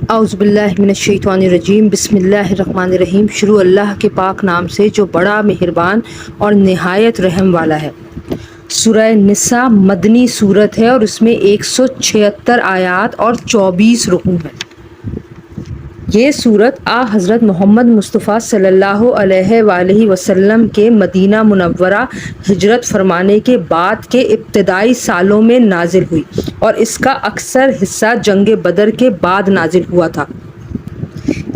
اعوذ باللہ من الشیطان الرجیم، بسم اللہ الرحمن الرحیم۔ شروع اللہ کے پاک نام سے جو بڑا مہربان اور نہایت رحم والا ہے۔ سورہ نساء مدنی سورت ہے اور اس میں 176 آیات اور 24 رکوع ہیں۔ یہ سورت حضرت محمد مصطفیٰ صلی اللہ علیہ وآلہ وسلم کے مدینہ منورہ ہجرت فرمانے کے بعد کے ابتدائی سالوں میں نازل ہوئی اور اس کا اکثر حصہ جنگ بدر کے بعد نازل ہوا تھا۔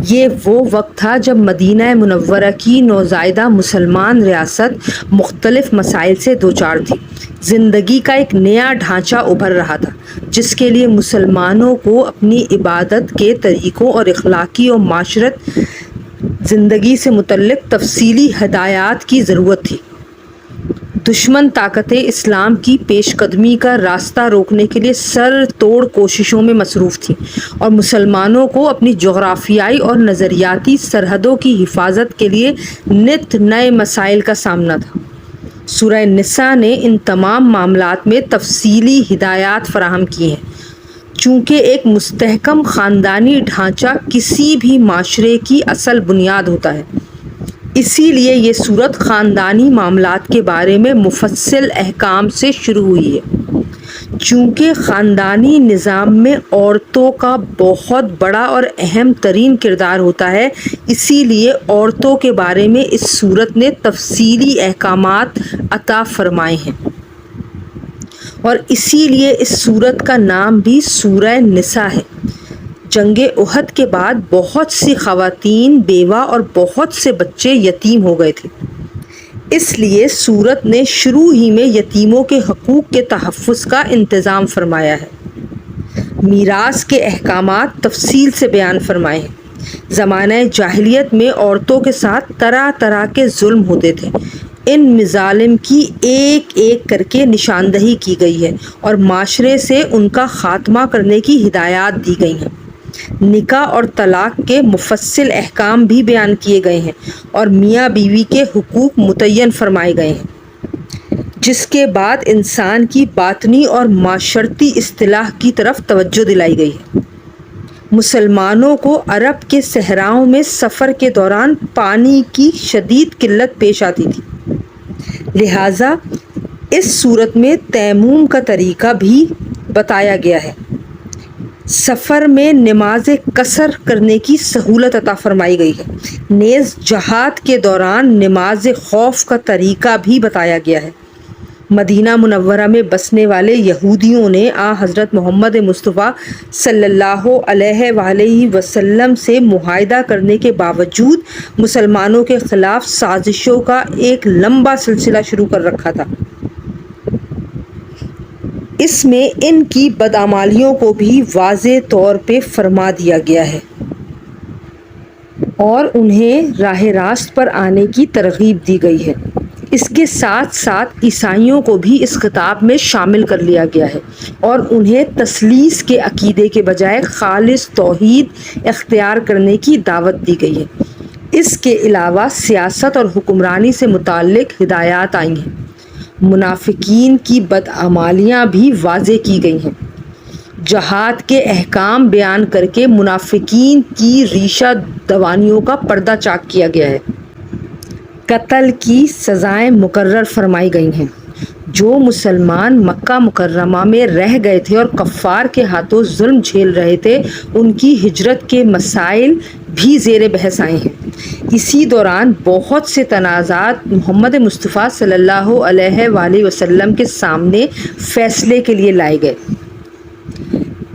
یہ وہ وقت تھا جب مدینہ منورہ کی نوزائیدہ مسلمان ریاست مختلف مسائل سے دوچار تھی۔ زندگی کا ایک نیا ڈھانچہ ابھر رہا تھا جس کے لیے مسلمانوں کو اپنی عبادت کے طریقوں اور اخلاقی و معاشرت زندگی سے متعلق تفصیلی ہدایات کی ضرورت تھی۔ دشمن طاقتیں اسلام کی پیش قدمی کا راستہ روکنے کے لیے سر توڑ کوششوں میں مصروف تھیں اور مسلمانوں کو اپنی جغرافیائی اور نظریاتی سرحدوں کی حفاظت کے لیے نت نئے مسائل کا سامنا تھا۔ سورہ نساء نے ان تمام معاملات میں تفصیلی ہدایات فراہم کی ہیں۔ چونکہ ایک مستحکم خاندانی ڈھانچہ کسی بھی معاشرے کی اصل بنیاد ہوتا ہے، اسی لیے یہ سورت خاندانی معاملات کے بارے میں مفصل احکام سے شروع ہوئی ہے۔ چونکہ خاندانی نظام میں عورتوں کا بہت بڑا اور اہم ترین کردار ہوتا ہے، اسی لیے عورتوں کے بارے میں اس سورت نے تفصیلی احکامات عطا فرمائے ہیں، اور اسی لیے اس سورت کا نام بھی سورہ نساء ہے۔ جنگ احد کے بعد بہت سی خواتین بیوہ اور بہت سے بچے یتیم ہو گئے تھے، اس لیے سورت نے شروع ہی میں یتیموں کے حقوق کے تحفظ کا انتظام فرمایا ہے۔ میراث کے احکامات تفصیل سے بیان فرمائے ہیں۔ زمانہ جاہلیت میں عورتوں کے ساتھ طرح طرح کے ظلم ہوتے تھے۔ ان مظالم کی ایک ایک کر کے نشاندہی کی گئی ہے اور معاشرے سے ان کا خاتمہ کرنے کی ہدایات دی گئی ہیں۔ نکاح اور طلاق کے مفصل احکام بھی بیان کیے گئے ہیں اور میاں بیوی کے حقوق متعین فرمائے گئے ہیں، جس کے بعد انسان کی باطنی اور معاشرتی اصلاح کی طرف توجہ دلائی گئی ہے۔ مسلمانوں کو عرب کے صحراؤں میں سفر کے دوران پانی کی شدید قلت پیش آتی تھی، لہٰذا اس صورت میں تیمم کا طریقہ بھی بتایا گیا ہے۔ سفر میں نماز قصر کرنے کی سہولت عطا فرمائی گئی ہے۔ نیز جہاد کے دوران نماز خوف کا طریقہ بھی بتایا گیا ہے۔ مدینہ منورہ میں بسنے والے یہودیوں نے حضرت محمد مصطفیٰ صلی اللہ علیہ وآلہ وسلم سے معاہدہ کرنے کے باوجود مسلمانوں کے خلاف سازشوں کا ایک لمبا سلسلہ شروع کر رکھا تھا۔ اس میں ان کی بدعمالیوں کو بھی واضح طور پہ فرما دیا گیا ہے اور انہیں راہ راست پر آنے کی ترغیب دی گئی ہے۔ اس کے ساتھ ساتھ عیسائیوں کو بھی اس خطاب میں شامل کر لیا گیا ہے اور انہیں تثلیث کے عقیدے کے بجائے خالص توحید اختیار کرنے کی دعوت دی گئی ہے۔ اس کے علاوہ سیاست اور حکمرانی سے متعلق ہدایات آئی ہیں۔ منافقین کی بدعمالیاں بھی واضح کی گئی ہیں۔ جہاد کے احکام بیان کر کے منافقین کی ریشہ دوانیوں کا پردہ چاک کیا گیا ہے۔ قتل کی سزائیں مقرر فرمائی گئی ہیں۔ جو مسلمان مکہ مکرمہ میں رہ گئے تھے اور کفار کے ہاتھوں ظلم جھیل رہے تھے، ان کی ہجرت کے مسائل بھی زیر بحث آئے ہیں۔ اسی دوران بہت سے تنازعات محمد مصطفیٰ صلی اللہ علیہ وآلہ وسلم کے سامنے فیصلے کے لیے لائے گئے۔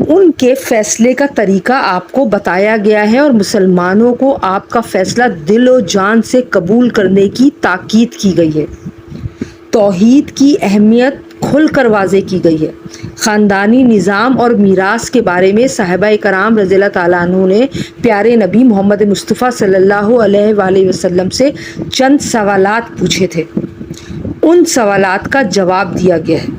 ان کے فیصلے کا طریقہ آپ کو بتایا گیا ہے اور مسلمانوں کو آپ کا فیصلہ دل و جان سے قبول کرنے کی تاکید کی گئی ہے۔ توحید کی اہمیت کھل کر واضح کی گئی ہے۔ خاندانی نظام اور میراث کے بارے میں صحابہ کرام رضی اللہ تعالیٰ عنہ نے پیارے نبی محمد مصطفیٰ صلی اللہ علیہ وآلہ وسلم سے چند سوالات پوچھے تھے، ان سوالات کا جواب دیا گیا ہے۔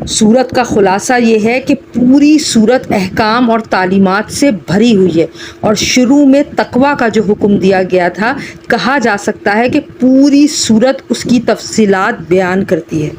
سورت کا خلاصہ یہ ہے کہ پوری سورت احکام اور تعلیمات سے بھری ہوئی ہے اور شروع میں تقویٰ کا جو حکم دیا گیا تھا، کہا جا سکتا ہے کہ پوری سورت اس کی تفصیلات بیان کرتی ہے۔